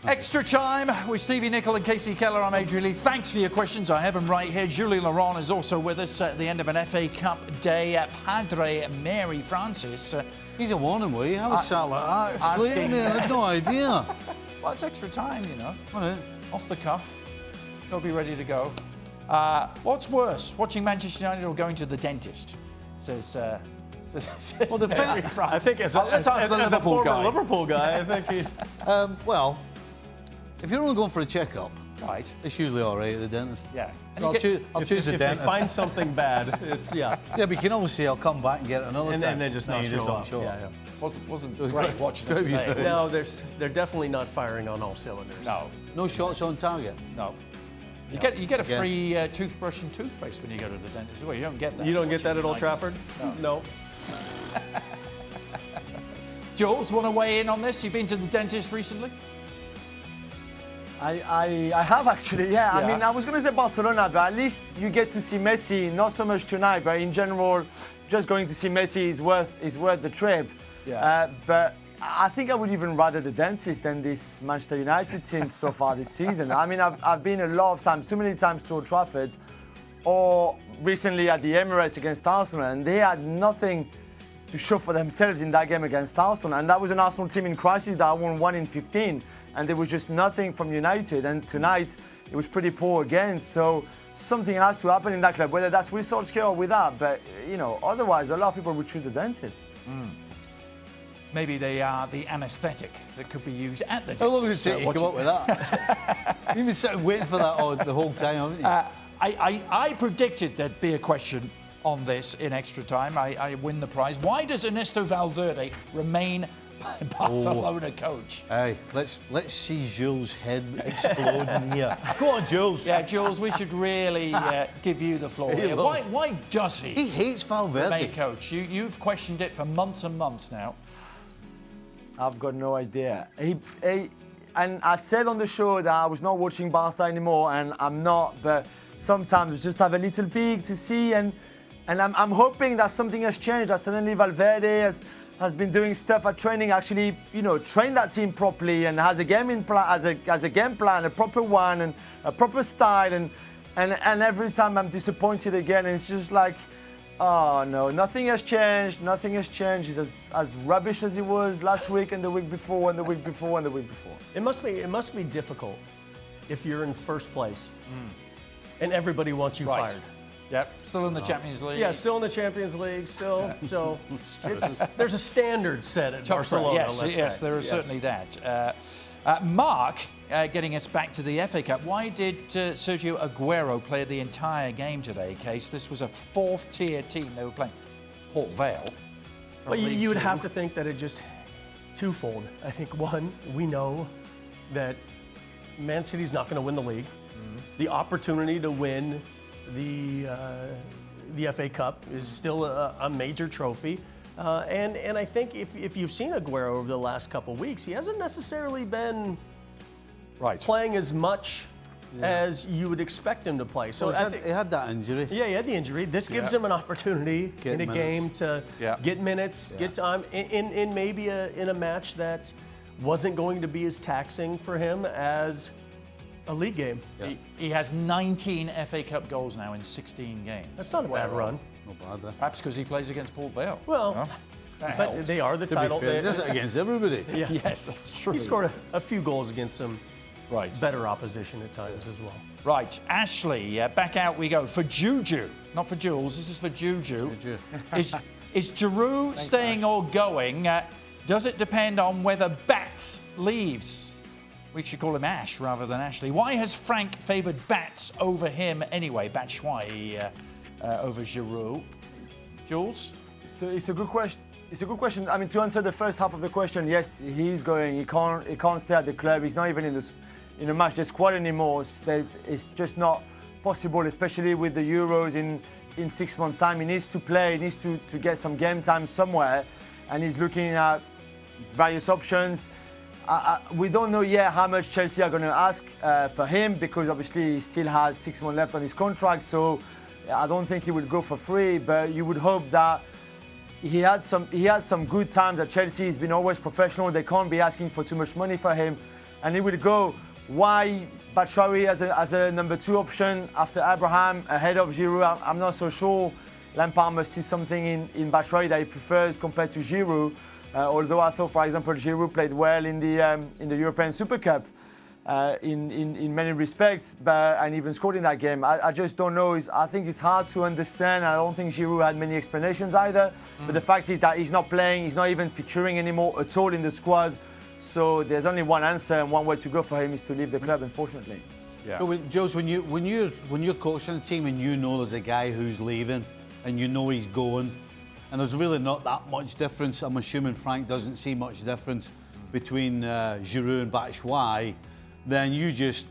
Extra time with Stevie Nicol and Kasey Keller. I'm Adrian Lee. Thanks for your questions. I have them right here. Julien is also with us at the end of an FA Cup day. Padre Mary Francis. He's a warning, will you? I was sat like that. Sleeping there. I had no idea. Well, it's extra time, you know. Right. Off the cuff. He'll be ready to go. What's worse, watching Manchester United or going to the dentist? Says well, Mary Francis. I think as a former Liverpool guy, I think he... well, if you're only going for a checkup, right, it's usually all right at the dentist. Yeah. So I'll choose the dentist. If they find something bad, it's, yeah. Yeah, but you can always say, I'll come back and get it another time. And they just not show up. Yeah. Wasn't great watching it today. No, they're definitely not firing on all cylinders. No shots on target. No. You get a free toothbrush and toothpaste when you go to the dentist. Well, you don't get that. You don't get that at Old Trafford? No. Jules, want to weigh in on this? You've been to the dentist recently? I have actually, yeah. I mean, I was going to say Barcelona, but at least you get to see Messi, not so much tonight, but in general, just going to see Messi is worth the trip. Yeah. But I think I would even rather the dentist than this Manchester United team so far this season. I mean, I've been a lot of times, too many times to Old Trafford, or recently at the Emirates against Arsenal, and they had nothing to show for themselves in that game against Arsenal. And that was an Arsenal team in crisis that won 1 in 15. And there was just nothing from United. And tonight, it was pretty poor again. So something has to happen in that club, whether that's with Solskjaer or without. But, you know, otherwise, a lot of people would choose the dentist. Maybe they are the anaesthetic that could be used at the dentist. How long did it take you to come up with that? You've been sitting waiting for that the whole time, haven't you? I predicted there'd be a question on this in extra time. I win the prize. Why does Ernesto Valverde remain Barcelona coach? Hey, let's see Jules' head explode in here. Go on, Jules. Yeah, Jules, we should really give you the floor here. Why does he? He hates Valverde. Remain coach. You've questioned it for months and months now. I've got no idea. And I said on the show that I was not watching Barca anymore, and I'm not. But sometimes just have a little peek to see, and I'm hoping that something has changed. That suddenly Valverde has been doing stuff at training, actually, you know, train that team properly and has a game plan, a proper one and a proper style. And every time I'm disappointed again, and it's just like, oh no, nothing has changed. Nothing has changed. He's as rubbish as he was last week and the week before and the week before and the week before. It must be difficult if you're in first place and everybody wants you fired. Yep, still in the Champions League. Yeah, still in the Champions League, still. So there's a standard set at Barcelona. Yes, there is certainly that. Mark, getting us back to the FA Cup, why did Sergio Aguero play the entire game today, Case? This was a fourth-tier team. They were playing Port Vale. Well, you would have to think that it just twofold. I think, one, we know that Man City's not going to win the league. The opportunity to win the FA Cup is still a major trophy. And I think if you've seen Aguero over the last couple of weeks, he hasn't necessarily been playing as much as you would expect him to play. So he had that injury. Yeah, he had the injury. This gives him an opportunity in a game to get minutes, get time in maybe in a match that wasn't going to be as taxing for him as a league game. Yeah. He has 19 FA Cup goals now in 16 games. That's not a bad run. Not bad. Perhaps because he plays against Port Vale. Well, but they are the title. He does it against everybody. Yeah. Yes, that's true. He scored a few goals against some better opposition at times as well. Right, Ashley, back out we go. For Juju, not for Jules, this is for Juju. Is Giroud staying or going? Does it depend on whether Bats leaves? We should call him Ash rather than Ashley. Why has Frank favoured Bats over him anyway? Batshuayi over Giroud. Jules? So it's a good question. It's a good question. I mean, to answer the first half of the question, yes, he's going. He can't stay at the club. He's not even in a match squad anymore. It's just not possible, especially with the Euros in 6 months' time. He needs to play. He needs to get some game time somewhere, and he's looking at various options. We don't know yet how much Chelsea are going to ask for him, because obviously he still has 6 months left on his contract. So I don't think he would go for free. But you would hope that he had some good times at Chelsea. He's been always professional. They can't be asking for too much money for him. and he would go, why Batshuayi as a number 2 option after Abraham ahead of Giroud? I'm not so sure. Lampard must see something in Batshuayi that he prefers compared to Giroud. Although I thought, for example, Giroud played well in the European Super Cup in many respects, and even scored in that game. I just don't know. I think it's hard to understand. I don't think Giroud had many explanations either. But the fact is that he's not playing. He's not even featuring anymore at all in the squad. So there's only one answer, and one way to go for him is to leave the club, unfortunately. Yeah. So, Jules, when you're coaching a team and you know there's a guy who's leaving and you know he's going, and there's really not that much difference. I'm assuming Frank doesn't see much difference between Giroud and Batshuayi. Then you just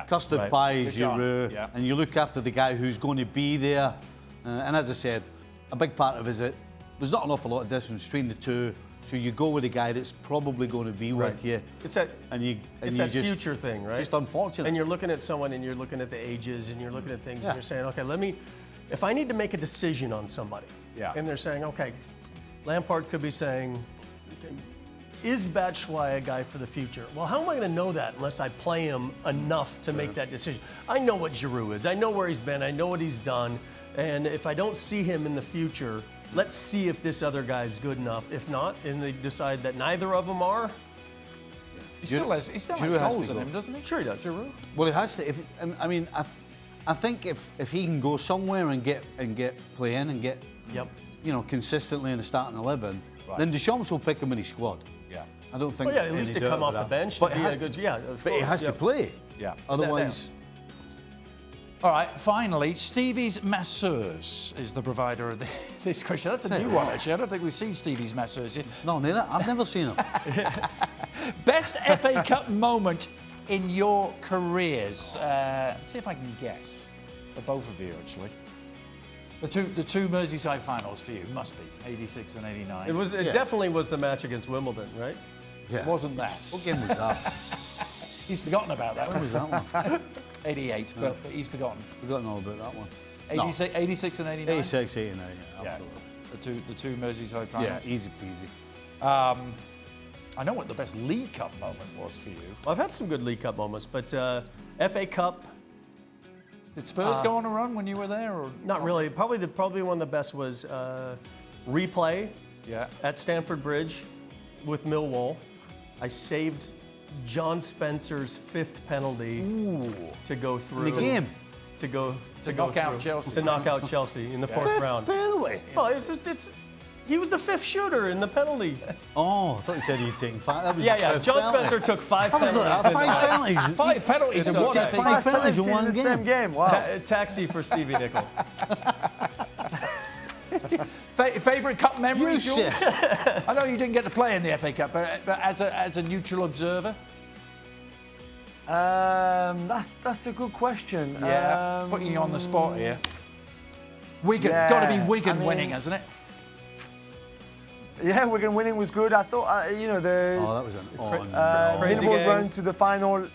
custard pie Giroud, and you look after the guy who's going to be there. And as I said, a big part of it is that there's not an awful lot of distance between the two. So you go with a guy that's probably going to be with you. It's that future thing, right? Just unfortunate. And you're looking at someone, and you're looking at the ages, and you're looking at things, and you're saying, okay, if I need to make a decision on somebody, and they're saying, okay, Lampard could be saying, is Batshuayi a guy for the future? Well, how am I going to know that unless I play him enough to make that decision? I know what Giroud is. I know where he's been. I know what he's done. And if I don't see him in the future, let's see if this other guy's good enough. If not, and they decide that neither of them are. He still has holes in him, doesn't he? Sure he does. Giroud. Well, he has to. I think if he can go somewhere and get playing and get consistently in the starting 11, then Deschamps will pick him in his squad. Yeah. I don't think. Well, at least to come off the bench. But he has to play. Yeah. Otherwise. All right, finally, Stevie's Masseurs is the provider of this question. That's a new one, actually. I don't think we've seen Stevie's Masseurs yet. No, I've never seen them. Best FA Cup moment in your careers? Let's see if I can guess. For both of you, actually. The two Merseyside finals for you must be 86 and 89. It definitely was the match against Wimbledon, right? Yeah. It wasn't that. What game was that? He's forgotten about that. When was that one? 88, but he's forgotten. Forgotten all about that one. 86 and 89? 86, 89, yeah, absolutely. The two Merseyside finals. Yeah, easy peasy. I know what the best League Cup moment was for you. Well, I've had some good League Cup moments, but FA Cup. Did Spurs go on a run when you were there? Or not really. Probably one of the best was replay at Stamford Bridge with Millwall. I saved John Spencer's 5th penalty to go through. In the game? To knock out Chelsea. To knock out Chelsea in the 4th round. Penalty? Well, he was the 5th shooter in the penalty. Oh, I thought you said he'd taken 5. That was John Spencer took 5 penalties. 5 penalties? 5 penalties in one game. 5 penalties in one game. Same game. Wow. Taxi for Stevie Nicol. Favourite cup memory, Jules? I know you didn't get to play in the FA Cup, but as a neutral observer? That's a good question. Yeah, putting you on the spot here. Wigan, got to be Wigan winning, hasn't it? Yeah, Wigan winning was good. I thought, that was an crazy Millwall game. run to the final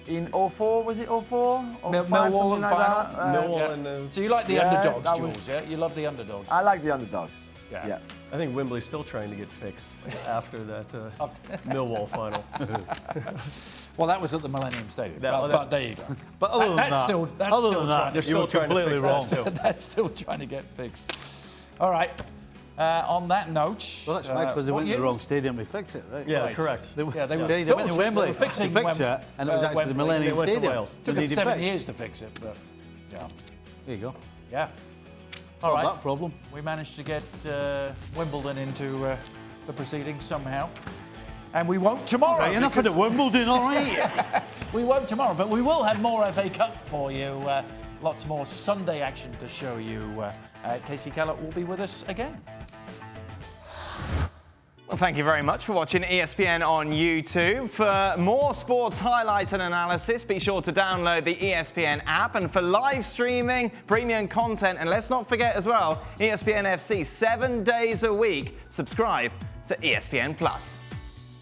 in 04, was it 04? Millwall and final. Millwall and so you like the underdogs, Jules? Yeah, you love the underdogs. I like the underdogs. Yeah. I think Wembley's still trying to get fixed after that Millwall final. Well, that was at the Millennium Stadium. But there you go. But other than that, they're still completely wrong. That's still trying to get fixed. All right. On that note, well, that's right, because they went to the wrong stadium to fix it, right? Yeah, correct. They went to Wembley to fix it, and it was actually the Millennium Stadium. To Wales. Took them 7 years to fix it, but there you go. Yeah. All right. That problem. We managed to get Wimbledon into the proceedings somehow, and we won't tomorrow. Right, enough of the Wimbledon, all right. We won't tomorrow, but we will have more FA Cup for you. Lots more Sunday action to show you. Kasey Keller will be with us again. Well, thank you very much for watching ESPN on YouTube. For more sports highlights and analysis, be sure to download the ESPN app. And for live streaming, premium content, and let's not forget as well, ESPN FC 7 days a week. Subscribe to ESPN+.